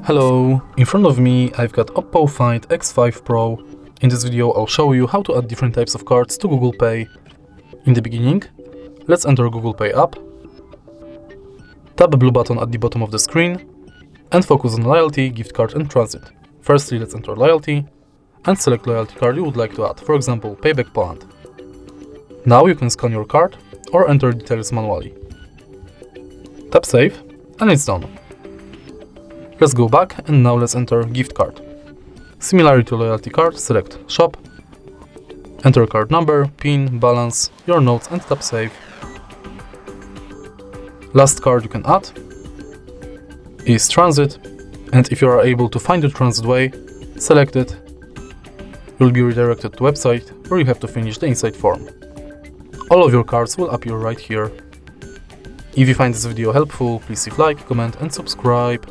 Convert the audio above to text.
Hello, in front of me I've got OPPO Find X5 Pro. In this video I'll show you how to add different types of cards to Google Pay. In the beginning, let's enter Google Pay app, tap the blue button at the bottom of the screen, and focus on loyalty, gift card and transit. Firstly, let's enter loyalty, and select loyalty card you would like to add, for example, Payback Poland. Now you can scan your card or enter details manually. Tap save, and it's done. Let's go back and now let's enter gift card. Similarly to loyalty card, select shop, enter card number, PIN, balance, your notes and tap save. Last card you can add is transit, and if you are able to find the transit way, select it. You'll be redirected to website where you have to finish the inside form. All of your cards will appear right here. If you find this video helpful, please leave like, comment and subscribe.